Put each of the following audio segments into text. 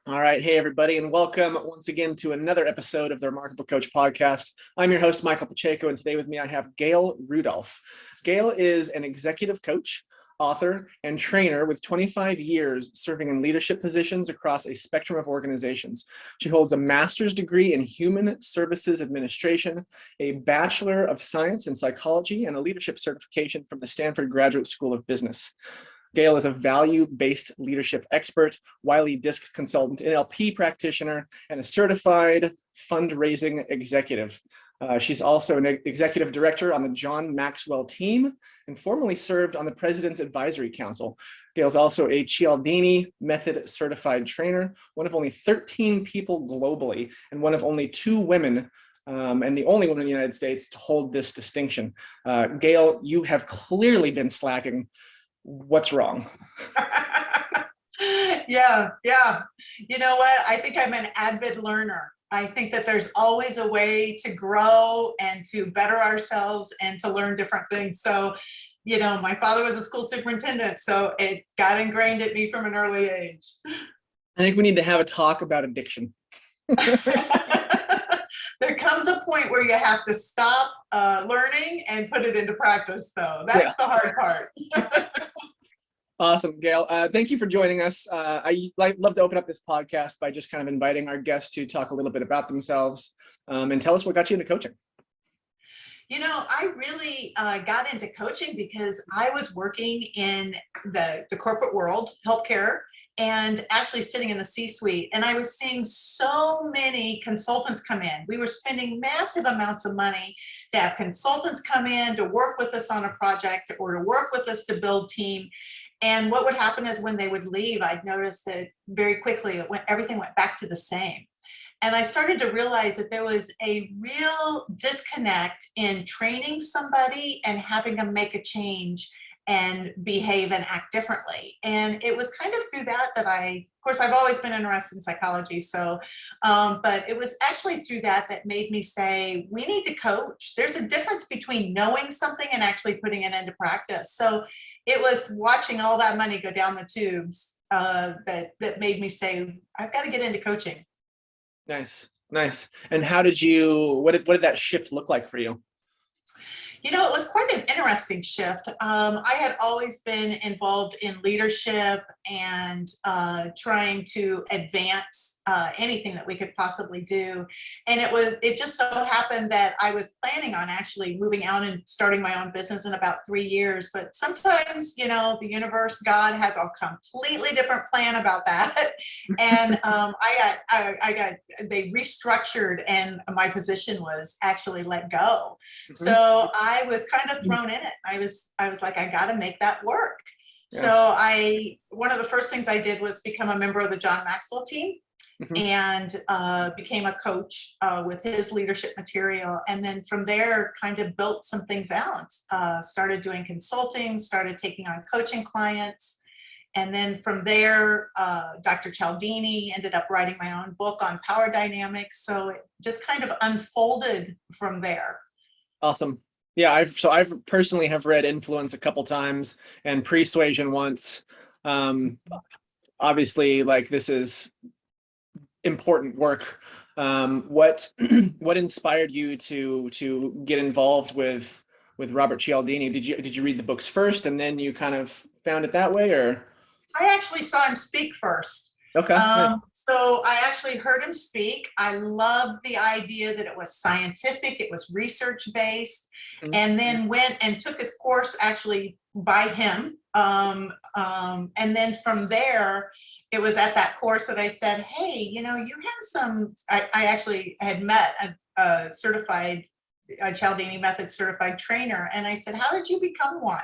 All right. Hey, everybody, and welcome once again to another episode of the Remarkable Coach podcast. I'm your host, Michael Pacheco, and today with me I have Gail Rudolph. Gail is an executive coach, author, and trainer with 25 years serving in leadership positions across a spectrum of organizations. She holds a master's degree in human services administration, a Bachelor of Science in psychology, and a leadership certification from the Stanford Graduate School of Business. Gail is a value-based leadership expert, Wiley disc consultant, NLP practitioner, and a certified fundraising executive. She's also an executive director on the John Maxwell team and formerly served on the President's Advisory Council. Gail's also a Cialdini method certified trainer, one of only 13 people globally, and one of only 2 women and the only woman in the United States to hold this distinction. Gail, you have clearly been slacking. What's wrong? Yeah. You know what? I think I'm an avid learner. I think that there's always a way to grow and to better ourselves and to learn different things. So, my father was a school superintendent, so it got ingrained at me from an early age. I think we need to have a talk about addiction. There comes a point where you have to stop learning and put it into practice, though. That's the hard part. Awesome, Gail. Thank you for joining us. I love to open up this podcast by just kind of inviting our guests to talk a little bit about themselves and tell us what got you into coaching. I really got into coaching because I was working in the corporate world, healthcare, and actually sitting in the C-suite. And I was seeing so many consultants come in. We were spending massive amounts of money to have consultants come in to work with us on a project or to work with us to build team. And what would happen is when they would leave, I'd notice that very quickly everything went back to the same. And I started to realize that there was a real disconnect in training somebody and having them make a change and behave and act differently. And it was kind of through that of course, I've always been interested in psychology. So, but it was actually through that made me say, we need to coach. There's a difference between knowing something and actually putting it into practice. So it was watching all that money go down the tubes that made me say, I've got to get into coaching. Nice. And what did that shift look like for you? It was quite an interesting shift. I had always been involved in leadership and trying to advance anything that we could possibly do. And it just so happened that I was planning on actually moving out and starting my own business in about 3 years. But sometimes, the universe, God has a completely different plan about that. And they restructured and my position was actually let go. Mm-hmm. So I was kind of thrown in it. I was like, I got to make that work. Yeah. So one of the first things I did was become a member of the John Maxwell team. Mm-hmm. And became a coach with his leadership material. And then from there, kind of built some things out, started doing consulting, started taking on coaching clients. And then from there, Dr. Cialdini ended up writing my own book on power dynamics. So it just kind of unfolded from there. Awesome. Yeah, I've personally have read Influence a couple times and Persuasion once. Obviously, this is important work. What inspired you to get involved with Robert Cialdini? Did you read the books first and then you kind of found it that way, or? I actually saw him speak first. Okay. So I actually heard him speak. I loved the idea that it was scientific, it was research-based, mm-hmm. and then went and took his course actually by him. And then from there, it was at that course that I said, hey, you have I actually had met a Cialdini method certified trainer. And I said, how did you become one?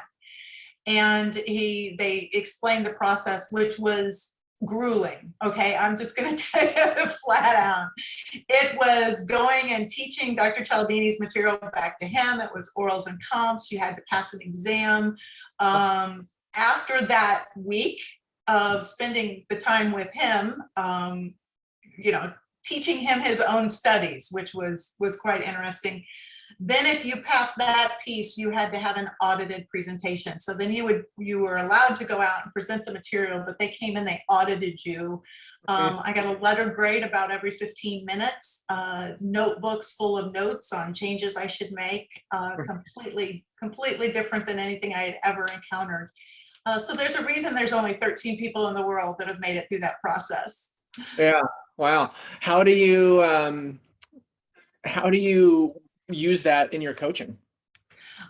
And they explained the process, which was grueling. Okay, I'm just going to tell you flat out. It was going and teaching Dr. Cialdini's material back to him. It was orals and comps. You had to pass an exam. After that week of spending the time with him, teaching him his own studies, which was quite interesting. Then if you passed that piece, you had to have an audited presentation. So then you were allowed to go out and present the material, but they came and they audited you I got a letter grade about every 15 minutes, notebooks full of notes on changes I should make, completely different than anything I had ever encountered. So there's a reason there's only 13 people in the world that have made it through that process. Yeah. Wow. How do you use that in your coaching?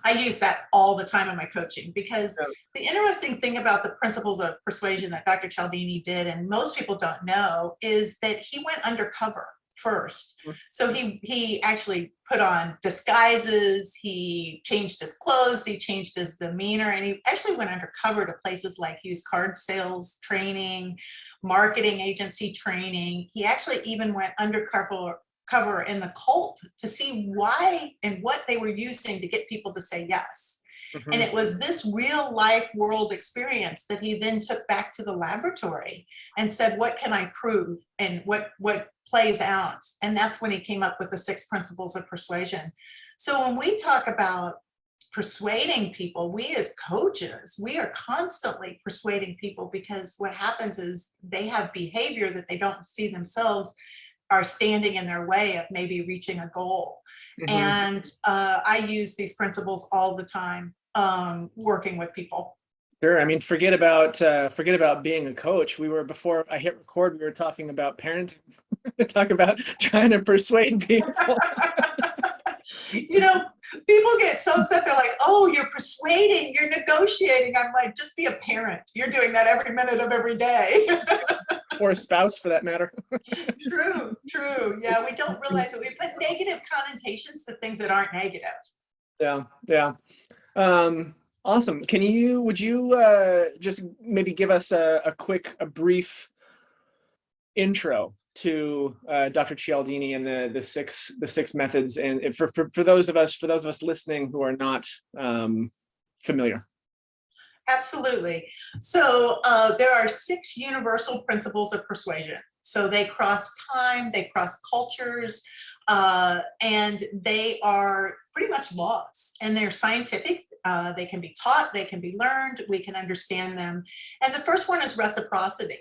I use that all the time in my coaching, because the interesting thing about the principles of persuasion that Dr. Cialdini did, and most people don't know, is that he went undercover first. So he actually put on disguises, he changed his clothes, he changed his demeanor, and he actually went undercover to places like used card sales training, marketing agency training. He actually even went undercover in the cult to see why and what they were using to get people to say yes. Mm-hmm. And it was this real life world experience that he then took back to the laboratory and said, what can I prove and what plays out? And that's when he came up with the 6 principles of persuasion. So when we talk about persuading people, we as coaches, we are constantly persuading people, because what happens is they have behavior that they don't see themselves are standing in their way of maybe reaching a goal. Mm-hmm. And I use these principles all the time working with people. Sure. I mean, forget about being a coach. Before I hit record, we were talking about parenting. Talk about trying to persuade people. People get so upset. They're like, oh, you're persuading, you're negotiating. I'm like, just be a parent. You're doing that every minute of every day. Or a spouse, for that matter. True. Yeah, we don't realize that we put negative connotations to things that aren't negative. Yeah. Awesome. Would you just maybe give us a brief intro to Dr. Cialdini and the six methods, and for those of us listening who are not familiar? Absolutely. So there are 6 universal principles of persuasion. So they cross time, they cross cultures, and they are pretty much laws, and they're scientific. They can be taught, they can be learned, we can understand them. And the first one is reciprocity.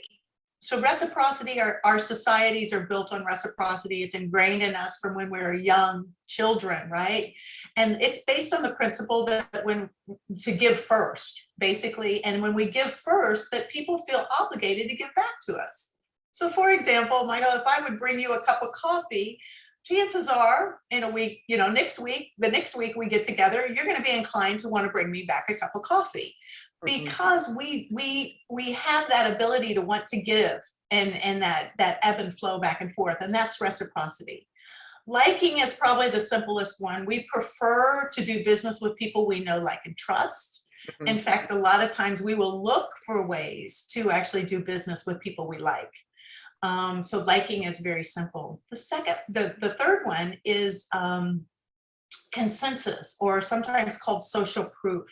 So reciprocity, our societies are built on reciprocity. It's ingrained in us from when we were young children, right? And it's based on the principle that to give first, basically. And when we give first, that people feel obligated to give back to us. So for example, Michael, if I would bring you a cup of coffee, chances are in a week, the next week we get together, you're going to be inclined to want to bring me back a cup of coffee, because we have that ability to want to give, and that ebb and flow back and forth, and that's reciprocity. Liking is probably the simplest one. We prefer to do business with people we know, like, and trust. In fact, a lot of times we will look for ways to actually do business with people we like. So liking is very simple. The third one is consensus, or sometimes called social proof.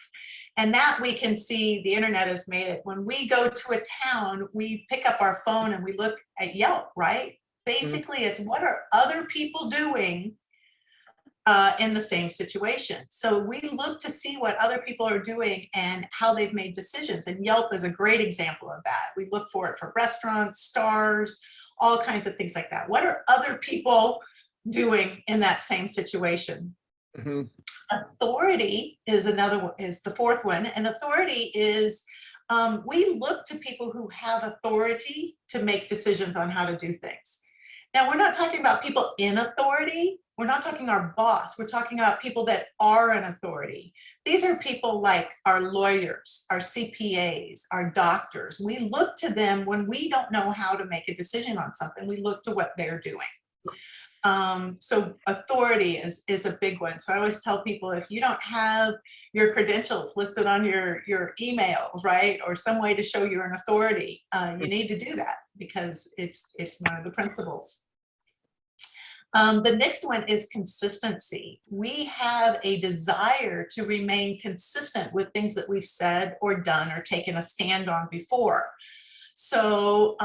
And that we can see, the internet has made it. When we go to a town, we pick up our phone and we look at Yelp, right? Basically, it's what are other people doing in the same situation. So we look to see what other people are doing and how they've made decisions. And Yelp is a great example of that. We look for it for restaurants, stars, all kinds of things like that. What are other people doing in that same situation? Authority is the fourth one. And authority is, we look to people who have authority to make decisions on how to do things. Now, we're not talking about people in authority. We're not talking our boss. We're talking about people that are an authority. These are people like our lawyers, our CPAs, our doctors. We look to them when we don't know how to make a decision on something. We look to what they're doing. So authority is a big one. So I always tell people, if you don't have your credentials listed on your email, right, or some way to show you're an authority, you need to do that, because it's one of the principles. The next one is consistency. We have a desire to remain consistent with things that we've said or done or taken a stand on before. So,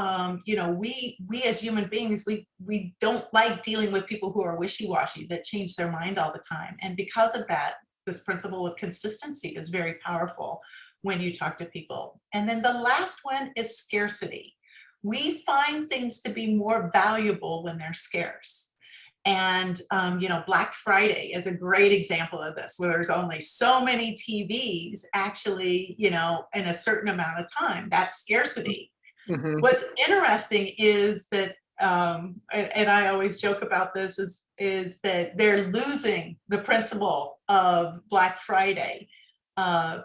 we as human beings, we don't like dealing with people who are wishy-washy, that change their mind all the time. And because of that, this principle of consistency is very powerful when you talk to people. And then the last one is scarcity. we find things to be more valuable when they're scarce. And, Black Friday is a great example of this, where there's only so many TVs actually, in a certain amount of time. That's scarcity. Mm-hmm. What's interesting is that, and I always joke about this, is that they're losing the principle of Black Friday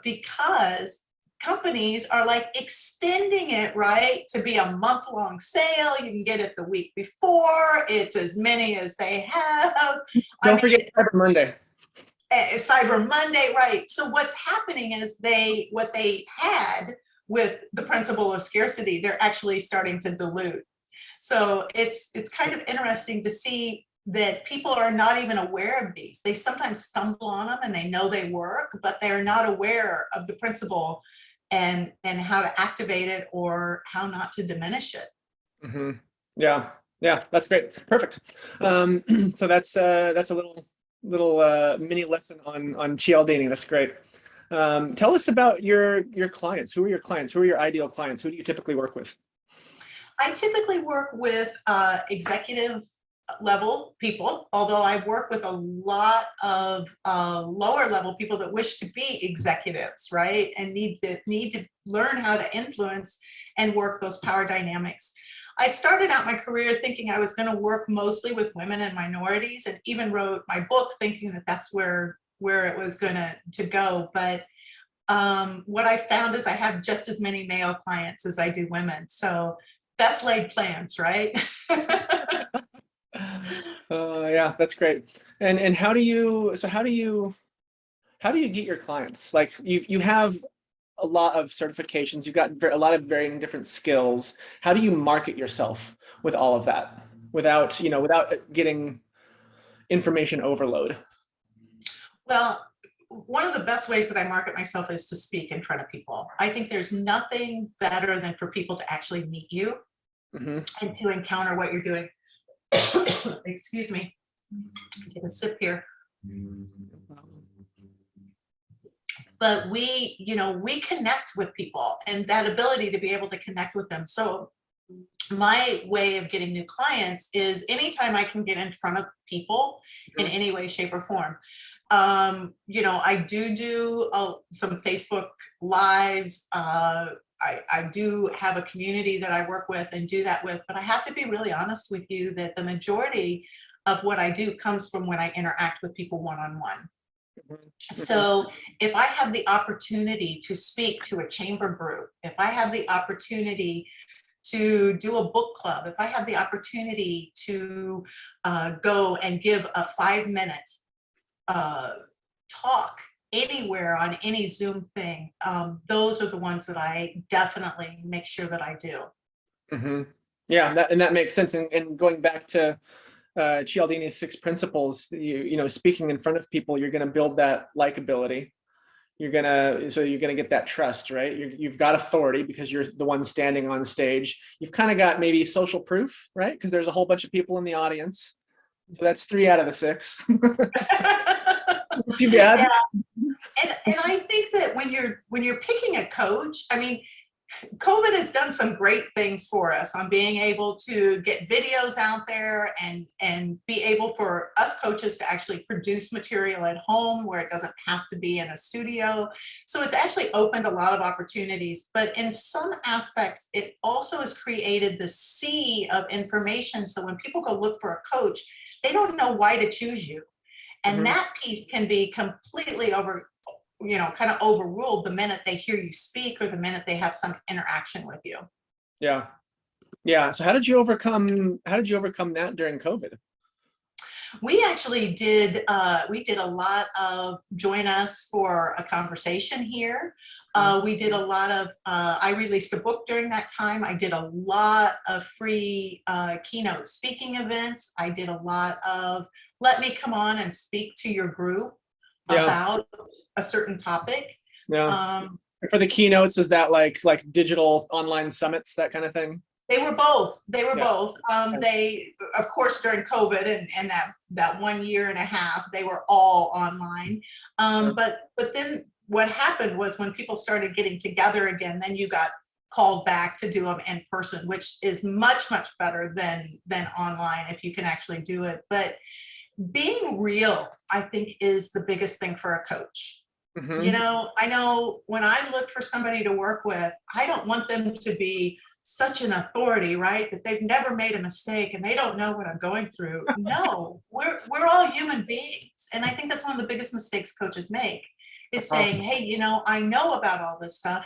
because companies are like extending it, right, to be a month-long sale. You can get it the week before. It's as many as they have. Don't forget Cyber Monday. Cyber Monday, right. So what's happening is what they had with the principle of scarcity, they're actually starting to dilute. So it's kind of interesting to see that people are not even aware of these. They sometimes stumble on them and they know they work, but they're not aware of the principle and how to activate it or how not to diminish it. Mm-hmm. Yeah, that's great. Perfect. So that's a little mini lesson on Cialdini. That's great. Tell us about your clients. Who are your clients? Who are your ideal clients? Who do you typically work with? I typically work with executive level people, although I work with a lot of lower level people that wish to be executives, right? And need to learn how to influence and work those power dynamics. I started out my career thinking I was going to work mostly with women and minorities, and even wrote my book thinking that that's where it was going to go. But what I found is I have just as many male clients as I do women. So best laid plans, right? Yeah, that's great. And how do you get your clients? Like you have a lot of certifications, you've got a lot of varying different skills. How do you market yourself with all of that without getting information overload? Well, one of the best ways that I market myself is to speak in front of people. I think there's nothing better than for people to actually meet you Mm-hmm. and to encounter what you're doing. Excuse me, get a sip here. But we connect with people, and that ability to be able to connect with them. So my way of getting new clients is anytime I can get in front of people in any way, shape, or form. I do some Facebook lives. I do have a community that I work with and do that with, but I have to be really honest with you that the majority of what I do comes from when I interact with people one-on-one. So if I have the opportunity to speak to a chamber group, if I have the opportunity to do a book club, if I have the opportunity to go and give a 5-minute talk anywhere on any Zoom thing, those are the ones that I definitely make sure that I do. Mm-hmm. Yeah, that makes sense. And going back to Cialdini's 6 principles, speaking in front of people, you're going to build that likability. You're going to get that trust, right? You've got authority because you're the one standing on stage. You've kind of got maybe social proof, right? Because there's a whole bunch of people in the audience. So that's 3 out of the 6. Too bad. Yeah. And I think that when you're picking a coach, I mean, COVID has done some great things for us on being able to get videos out there and be able for us coaches to actually produce material at home where it doesn't have to be in a studio. So it's actually opened a lot of opportunities, but in some aspects, it also has created this sea of information. So when people go look for a coach, they don't know why to choose you. And that piece can be completely kind of overruled the minute they hear you speak or the minute they have some interaction with you. Yeah. So how did you overcome that during COVID? We actually did a lot of join us for a conversation here. We did a lot of I released a book during that time. I did a lot of free keynote speaking events. I did a lot of let me come on and speak to your group about a certain topic. For the keynotes, is that like digital online summits, that kind of thing? They were both. They, of course, during COVID and that 1.5 years, they were all online. But then what happened was when people started getting together again, then you got called back to do them in person, which is much, much better than online if you can actually do it. But being real, I think, is the biggest thing for a coach. Mm-hmm. I know when I look for somebody to work with, I don't want them to be such an authority, right? That they've never made a mistake and they don't know what I'm going through. No, we're all human beings. And I think that's one of the biggest mistakes coaches make, is saying, hey, I know about all this stuff.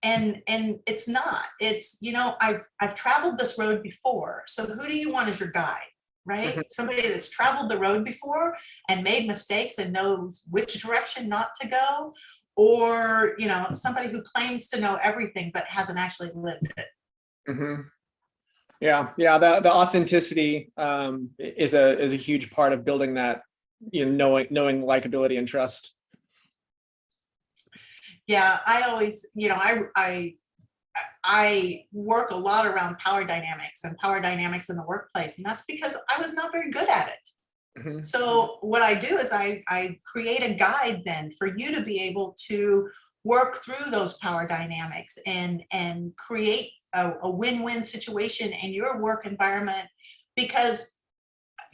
And it's not. It's, I've traveled this road before. So who do you want as your guide? Right? Mm-hmm. Somebody that's traveled the road before and made mistakes and knows which direction not to go, or somebody who claims to know everything but hasn't actually lived it. Mm-hmm. Yeah. The authenticity is a huge part of building that, knowing likability and trust. Yeah, I always, I work a lot around power dynamics in the workplace, and that's because I was not very good at it. Mm-hmm. So what I do is I create a guide then for you to be able to work through those power dynamics and create a win-win situation in your work environment, because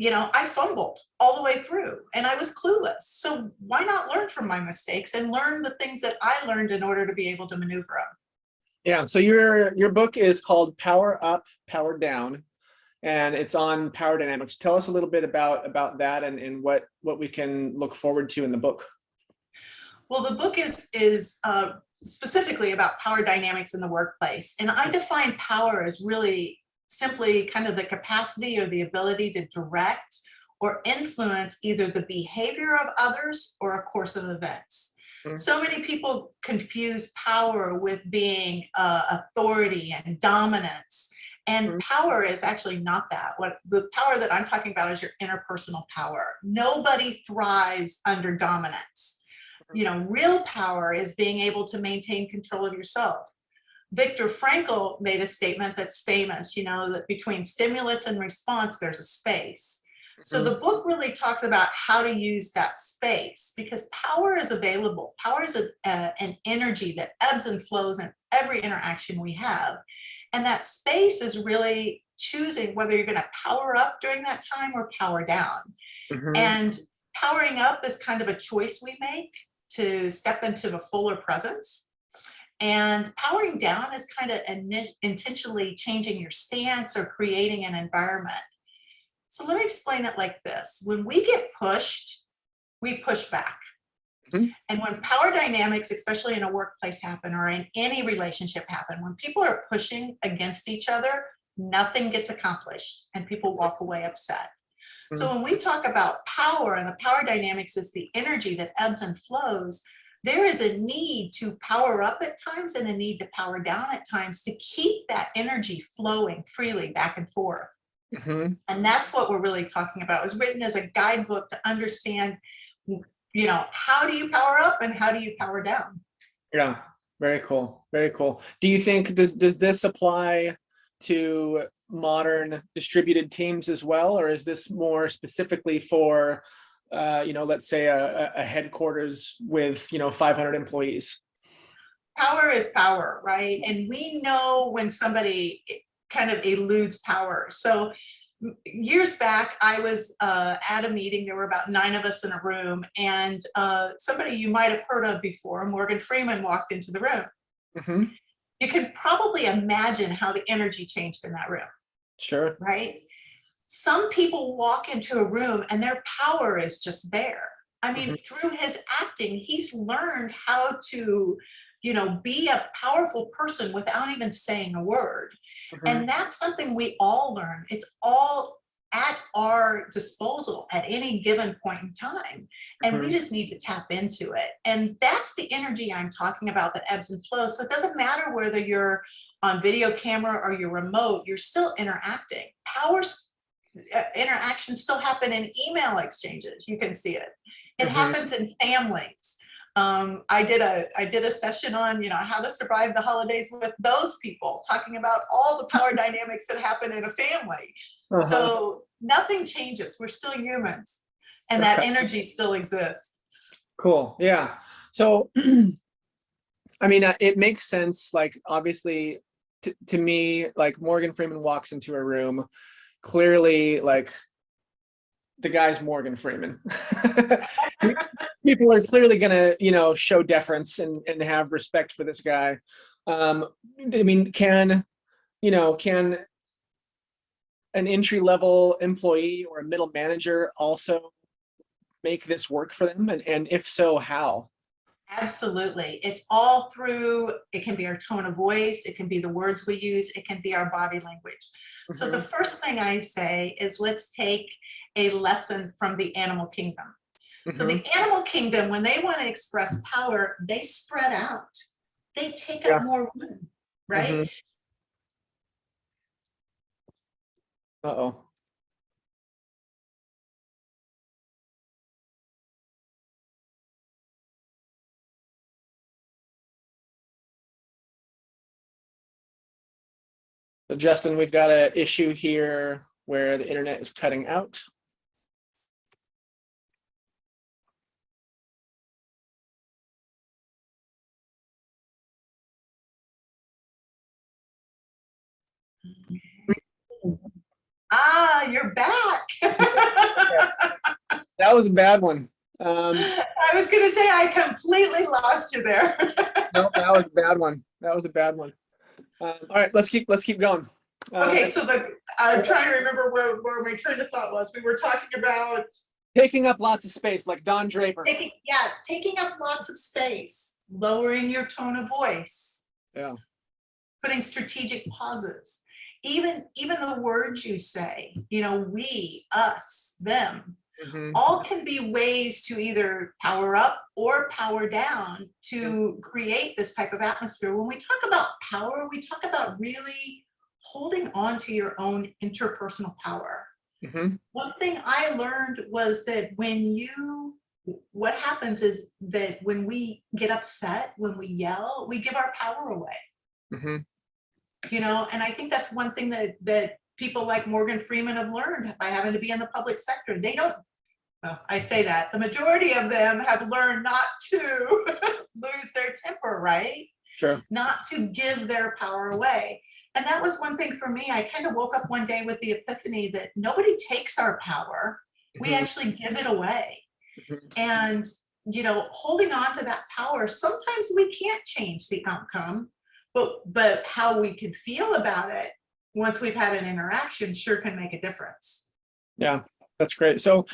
I fumbled all the way through and I was clueless. So why not learn from my mistakes and learn the things that I learned in order to be able to maneuver them? Yeah. So your book is called Power Up, Power Down, and it's on power dynamics. Tell us a little bit about that and what we can look forward to in the book. Well, the book is specifically about power dynamics in the workplace. And I define power as really simply kind of the capacity or the ability to direct or influence either the behavior of others or a course of events. Mm-hmm. So many people confuse power with being authority and dominance. And mm-hmm. power is actually not that. What the power that I'm talking about is your interpersonal power. Nobody thrives under dominance. Real power is being able to maintain control of yourself. Viktor Frankl made a statement that's famous, that between stimulus and response, there's a space. So the book really talks about how to use that space, because power is available. Power is an energy that ebbs and flows in every interaction we have. And that space is really choosing whether you're going to power up during that time or power down. Mm-hmm. And powering up is kind of a choice we make to step into a fuller presence. And powering down is kind of intentionally changing your stance or creating an environment. So let me explain it like this. When we get pushed, we push back. Mm-hmm. And when power dynamics, especially in a workplace happen or in any relationship happen, when people are pushing against each other, nothing gets accomplished and people walk away upset. Mm-hmm. So when we talk about power, and the power dynamics is the energy that ebbs and flows, there is a need to power up at times and a need to power down at times to keep that energy flowing freely back and forth. Mm-hmm. And that's what we're really talking about. It was written as a guidebook to understand, how do you power up and how do you power down? Yeah, very cool. Very cool. Do you think, does this apply to modern distributed teams as well? Or is this more specifically for, let's say a headquarters with, 500 employees? Power is power, right? And we know when somebody kind of eludes power. So years back, I was at a meeting. There were about 9 of us in a room, and somebody you might have heard of before, Morgan Freeman, walked into the room. Mm-hmm. You can probably imagine how the energy changed in that room. Sure. Right? Some people walk into a room and their power is just there. I mean, mm-hmm. through his acting, he's learned how to, be a powerful person without even saying a word. Mm-hmm. And that's something we all learn. It's all at our disposal at any given point in time. And mm-hmm. we just need to tap into it. And that's the energy I'm talking about that ebbs and flows. So it doesn't matter whether you're on video camera or you're remote, you're still interacting. Interactions still happen in email exchanges. You can see it. It mm-hmm. happens in families. I did a session on, how to survive the holidays with those people, talking about all the power dynamics that happen in a family. Uh-huh. So nothing changes. We're still humans, and that energy still exists. Cool. Yeah. So I mean, it makes sense. Like, obviously, to me, like Morgan Freeman walks into a room, clearly, like the guy's Morgan Freeman. People are clearly gonna, show deference and have respect for this guy. I mean, can an entry-level employee or a middle manager also make this work for them? And if so, how? Absolutely. It's all through, it can be our tone of voice, it can be the words we use, it can be our body language. So the first thing I say is, let's take a lesson from the animal kingdom. So the animal kingdom, when they want to express power, they spread out. They take up more room, right? Uh-oh. So Justin, we've got an issue here where the internet is cutting out. Ah, you're back. That was a bad one. I was going to say I completely lost you there. No, that was a bad one. That was a bad one. All right, let's keep going. Okay, so I'm trying to remember where my train of thought was. We were talking about taking up lots of space, like Don Draper. Taking up lots of space, lowering your tone of voice. Yeah. Putting strategic pauses. Even the words you say, we, us, them, all can be ways to either power up or power down to create this type of atmosphere. When we talk about power, we talk about really holding on to your own interpersonal power. One thing I learned was that what happens is that when we get upset, when we yell, we give our power away. And I think that's one thing that people like Morgan Freeman have learned by having to be in the public sector. They don't, well, I say that, the majority of them have learned not to lose their temper, right? Sure. Not to give their power away. And that was one thing for me. I kind of woke up one day with the epiphany that nobody takes our power. We actually give it away. And, holding on to that power, sometimes we can't change the outcome. But how we can feel about it once we've had an interaction sure can make a difference. Yeah, that's great. So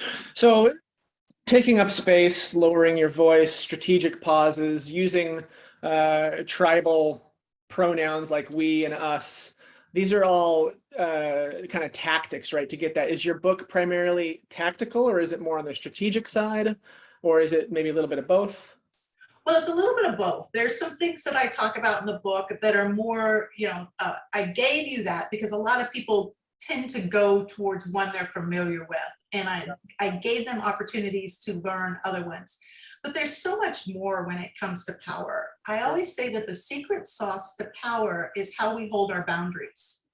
taking up space, lowering your voice, strategic pauses, using tribal pronouns like we and us. These are all kind of tactics, right? To get that. Is your book primarily tactical, or is it more on the strategic side, or is it maybe a little bit of both? Well, it's a little bit of both. There's some things that I talk about in the book that are more, I gave you that because a lot of people tend to go towards one they're familiar with. And I gave them opportunities to learn other ones. But there's so much more when it comes to power. I always say that the secret sauce to power is how we hold our boundaries.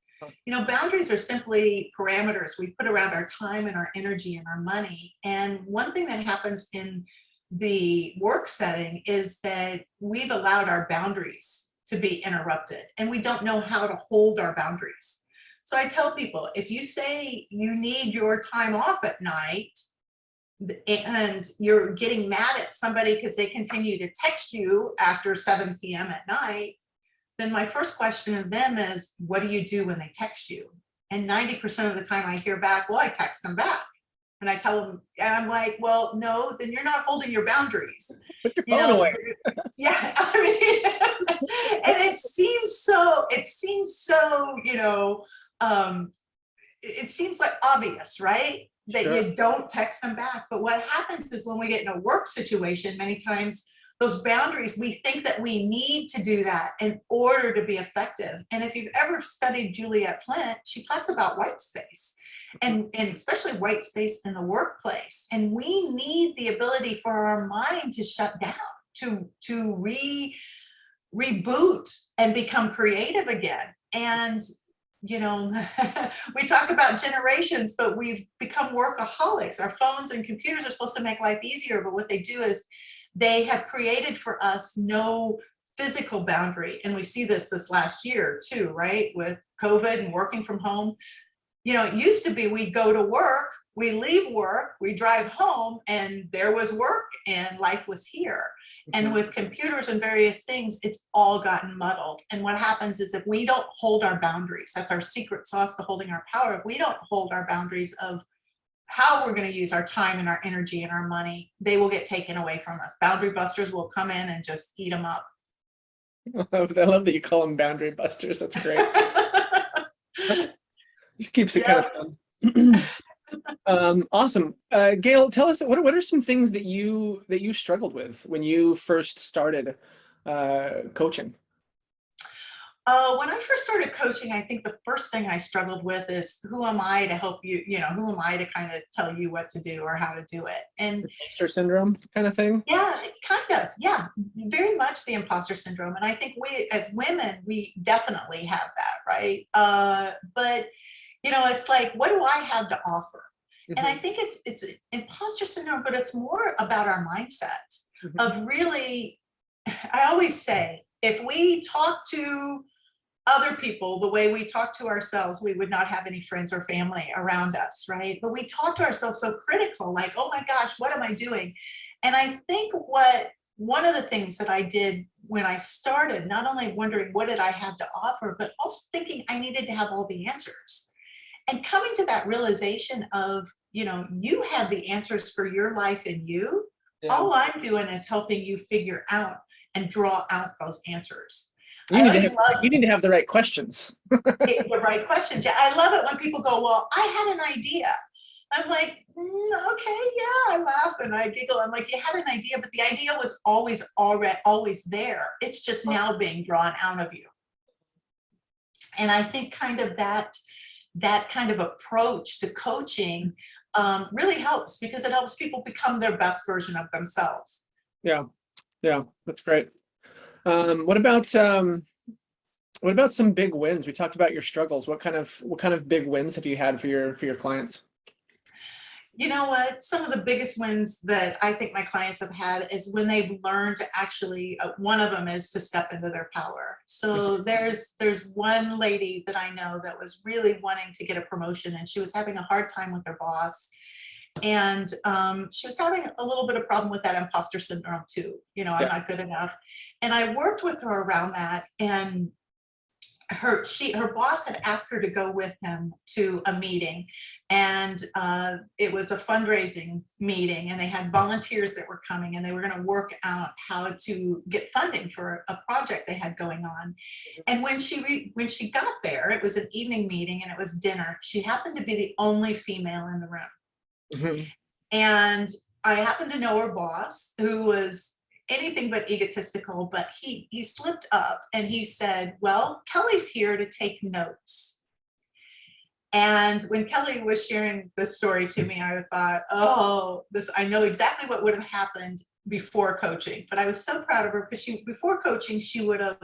Boundaries are simply parameters we put around our time and our energy and our money. And one thing that happens in the work setting is that we've allowed our boundaries to be interrupted and we don't know how to hold our boundaries. So I tell people, if you say you need your time off at night and you're getting mad at somebody because they continue to text you after 7 p.m. at night, then my first question to them is, what do you do when they text you? And 90% of the time I hear back, well, I text them back. And I tell them, and I'm like, well, no, then you're not holding your boundaries. Put your phone away. Yeah, and it seems so, it seems like obvious, right? That you don't text them back. But what happens is when we get in a work situation, many times those boundaries, we think that we need to do that in order to be effective. And if you've ever studied Juliet Flint, she talks about white space. And especially white space in the workplace. And we need the ability for our mind to shut down, to reboot and become creative again. And, we talk about generations, but we've become workaholics. Our phones and computers are supposed to make life easier, but what they do is they have created for us no physical boundary. And we see this last year too, right? With COVID and working from home. It used to be we'd go to work, we leave work, we drive home, and there was work and life was here. And with computers and various things, it's all gotten muddled. And what happens is if we don't hold our boundaries, that's our secret sauce to holding our power. If we don't hold our boundaries of how we're going to use our time and our energy and our money, they will get taken away from us. Boundary busters will come in and just eat them up. I love that you call them boundary busters. That's great. Just keeps it kind of fun. Awesome. Gail, tell us what are some things that you struggled with when you first started coaching? When I first started coaching, I think the first thing I struggled with is who am I to help you? Who am I to kind of tell you what to do or how to do it? And imposter syndrome kind of thing? Yeah, kind of. Yeah, very much the imposter syndrome. And I think we as women, we definitely have that, right? But it's like, what do I have to offer? And I think it's imposter syndrome, but it's more about our mindset of really, I always say, if we talk to other people the way we talk to ourselves, we would not have any friends or family around us, right? But we talk to ourselves so critical, like, oh my gosh, what am I doing? And I think one of the things that I did when I started, not only wondering what did I have to offer, but also thinking I needed to have all the answers. And coming to that realization of, you have the answers for your life and you. Yeah. All I'm doing is helping you figure out and draw out those answers. You need to have the right questions. The right questions. Yeah, I love it when people go, well, I had an idea. I'm like, okay, yeah, I laugh and I giggle. I'm like, you had an idea, but the idea was always there. It's just now being drawn out of you. And I think kind of that kind of approach to coaching really helps because it helps people become their best version of themselves. Yeah, that's great. What about some big wins? We talked about your struggles. What kind of big wins have you had for your clients? You know what? Some of the biggest wins that I think my clients have had is when they've learned to actually, one of them is to step into their power. So there's one lady that I know that was really wanting to get a promotion and she was having a hard time with her boss. And she was having a little bit of problem with that imposter syndrome too. I'm not good enough. And I worked with her around that. And her boss had asked her to go with him to a meeting, and it was a fundraising meeting, and they had volunteers that were coming, and they were going to work out how to get funding for a project they had going on. And when she got there, it was an evening meeting, and it was dinner. She happened to be the only female in the room, and I happened to know her boss, who was anything but egotistical, but he slipped up and he said, well, Kelly's here to take notes. And when Kelly was sharing this story to me, I thought, I know exactly what would have happened before coaching. But I was so proud of her because before coaching, she would have,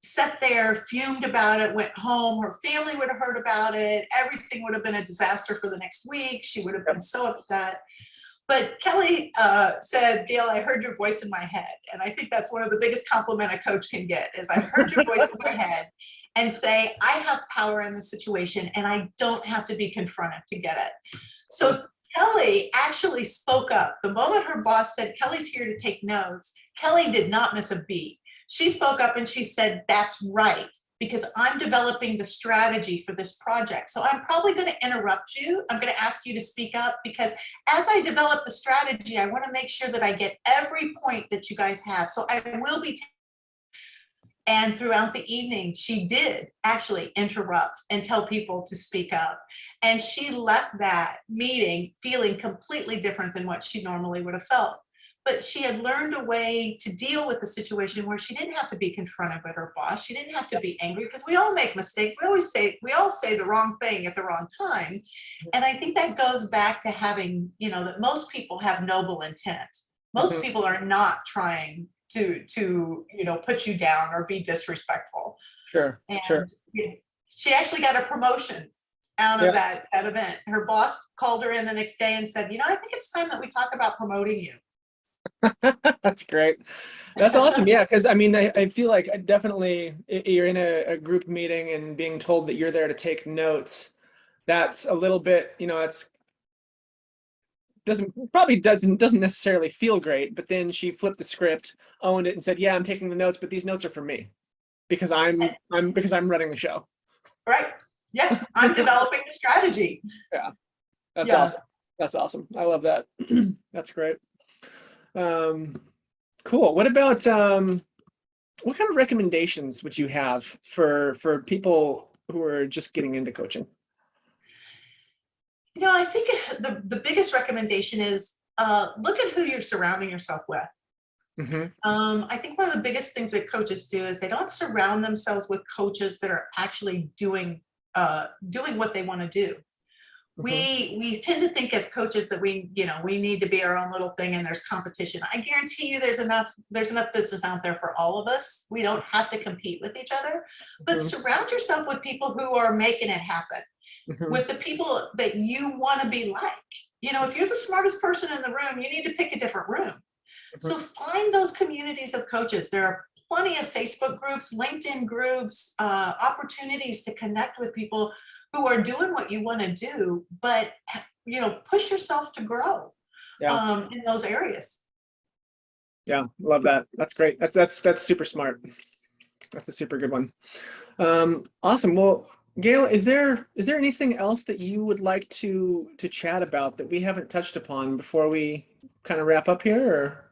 sat there, fumed about it, went home, her family would have heard about it, everything would have been a disaster for the next week. She would have been so upset. But Kelly said, Gail, I heard your voice in my head. And I think that's one of the biggest compliment a coach can get is I heard your voice in my head and say, I have power in this situation and I don't have to be confronted to get it. So Kelly actually spoke up. The moment her boss said, Kelly's here to take notes, Kelly did not miss a beat. She spoke up and she said, that's right, because I'm developing the strategy for this project. So I'm probably going to interrupt you. I'm going to ask you to speak up because as I develop the strategy, I want to make sure that I get every point that you guys have. So I will be. And throughout the evening, she did actually interrupt and tell people to speak up. And she left that meeting feeling completely different than what she normally would have felt. But she had learned a way to deal with the situation where she didn't have to be confronted by her boss. She didn't have to be angry because we all make mistakes. We all say the wrong thing at the wrong time. And I think that goes back to having, that most people have noble intent. Most people are not trying to put you down or be disrespectful. Sure. She actually got a promotion out of that event. Her boss called her in the next day and said, I think it's time that we talk about promoting you. That's great. That's awesome. Yeah, because I mean, I feel like definitely you're in a group meeting and being told that you're there to take notes. That's a little bit, it's doesn't necessarily feel great. But then she flipped the script, owned it, and said, "Yeah, I'm taking the notes, but these notes are for me because I'm running the show." Right. Yeah. I'm developing the strategy. Yeah, that's Yeah. awesome. That's awesome. I love that. That's great. Um, cool. What about what kind of recommendations would you have for people who are just getting into coaching? I think the biggest recommendation is look at who you're surrounding yourself with. Hmm. I think one of the biggest things that coaches do is they don't surround themselves with coaches that are actually doing what they want to do. Hmm. We tend to think as coaches that we need to be our own little thing and there's competition. I guarantee you there's enough business out there for all of us. We don't have to compete with each other, but Hmm. surround yourself with people who are making it happen, Hmm. with the people that you want to be like. If you're the smartest person in the room, you need to pick a different room. So Hmm. find those communities of coaches. There are plenty of Facebook groups, LinkedIn groups, opportunities to connect with people who are doing what you want to do, but push yourself to grow Yeah, in those areas. yeah, love that. That's great. That's super smart. That's a super good one. Awesome. Well, Gail, is there anything else that you would like to chat about that we haven't touched upon before we kind of wrap up here?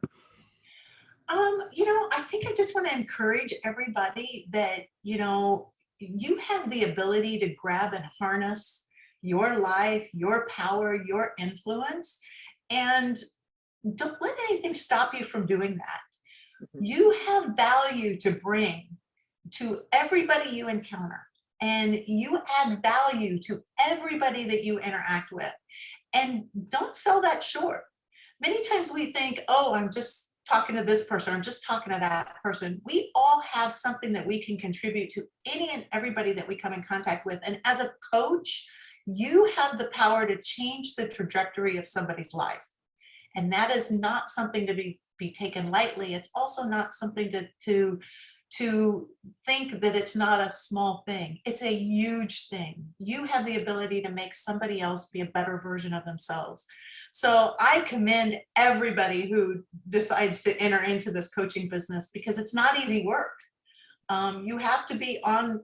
Or I think I just want to encourage everybody that, you have the ability to grab and harness your life, your power, your influence, and don't let anything stop you from doing that. You have value to bring to everybody you encounter, and you add value to everybody that you interact with. And don't sell that short. Many times we think, oh, I'm just talking to this person, I'm just talking to that person. We all have something that we can contribute to any and everybody that we come in contact with. And as a coach, you have the power to change the trajectory of somebody's life. And that is not something to be taken lightly. It's also not something to think that it's not a small thing. It's a huge thing. You have the ability to make somebody else be a better version of themselves. So I commend everybody who decides to enter into this coaching business, because it's not easy work. You have to be on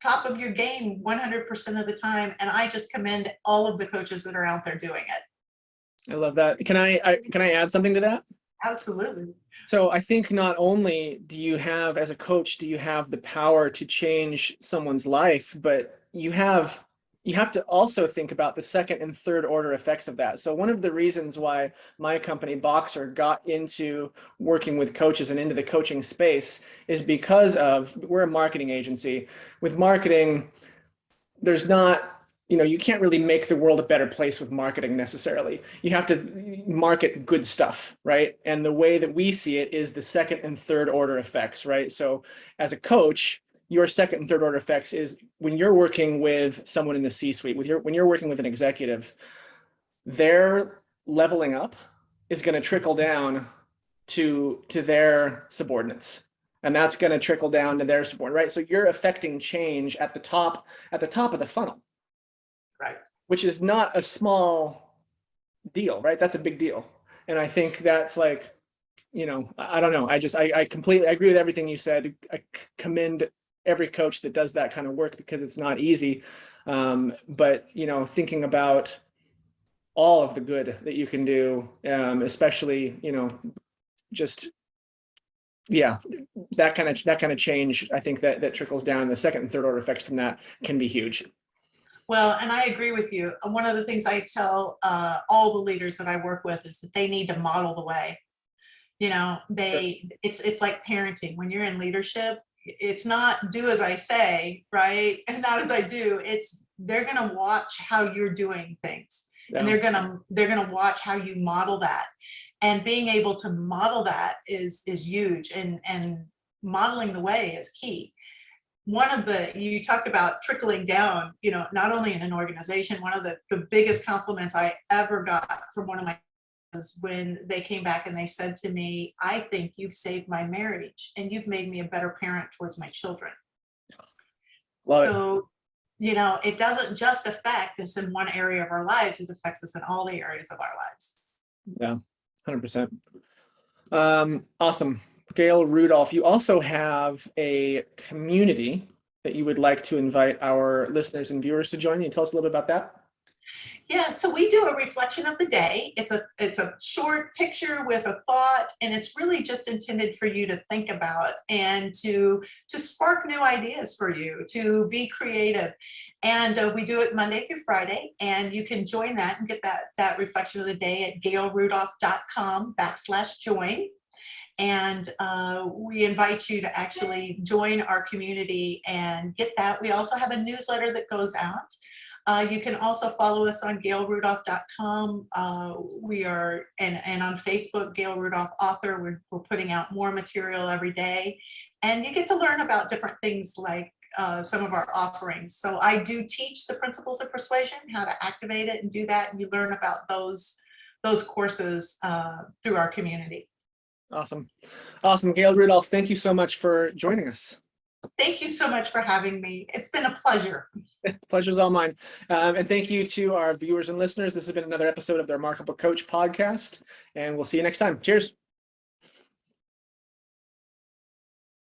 top of your game 100% of the time. And I just commend all of the coaches that are out there doing it. I love that. Can I add something to that? Absolutely. So I think not only do you have, as a coach, do you have the power to change someone's life, but you have to also think about the second and third order effects of that. So one of the reasons why my company Boxer got into working with coaches and into the coaching space is because we're a marketing agency. With marketing, there's not, you can't really make the world a better place with marketing necessarily. You have to market good stuff, right? And the way that we see it is the second and third order effects, right? So as a coach, your second and third order effects is when you're working with someone in the C-suite, when you're working with an executive, their leveling up is going to trickle down to their subordinates, and that's going to trickle down to their subordinate, right? So you're affecting change at the top of the funnel, Right. which is not a small deal, right? That's a big deal. And I think that's like, I don't know. I completely agree with everything you said. I commend every coach that does that kind of work because it's not easy. But, thinking about all of the good that you can do, especially, just, yeah, that kind of change, I think that trickles down. The second and third order effects from that can be huge. Well, and I agree with you. One of the things I tell all the leaders that I work with is that they need to model the way. It's like parenting. When you're in leadership, it's not do as I say, right? And not as I do. It's they're going to watch how you're doing things, and Yeah. they're going to watch how you model that. And being able to model that is huge, and modeling the way is key. You talked about trickling down, not only in an organization. One of the biggest compliments I ever got from one of my when they came back and they said to me, I think you've saved my marriage and you've made me a better parent towards my children. Love it. So, it doesn't just affect us in one area of our lives, it affects us in all the areas of our lives. Yeah, 100%. Awesome. Gail Rudolph, you also have a community that you would like to invite our listeners and viewers to join. Can you tell us a little bit about that? Yeah, so we do a reflection of the day. It's a short picture with a thought, and it's really just intended for you to think about and to spark new ideas for you, to be creative. And we do it Monday through Friday, and you can join that and get that reflection of the day at gailrudolph.com/join. And we invite you to actually join our community and get that. We also have a newsletter that goes out. You can also follow us on gailrudolph.com. We are, and on Facebook, Gail Rudolph Author. We're putting out more material every day. And you get to learn about different things like some of our offerings. So I do teach the Principles of Persuasion, how to activate it and do that. And you learn about those courses through our community. Awesome. Awesome. Gail Rudolph, thank you so much for joining us. Thank you so much for having me. It's been a pleasure. The pleasure's all mine. And thank you to our viewers and listeners. This has been another episode of the Remarkable Coach podcast, and we'll see you next time. Cheers.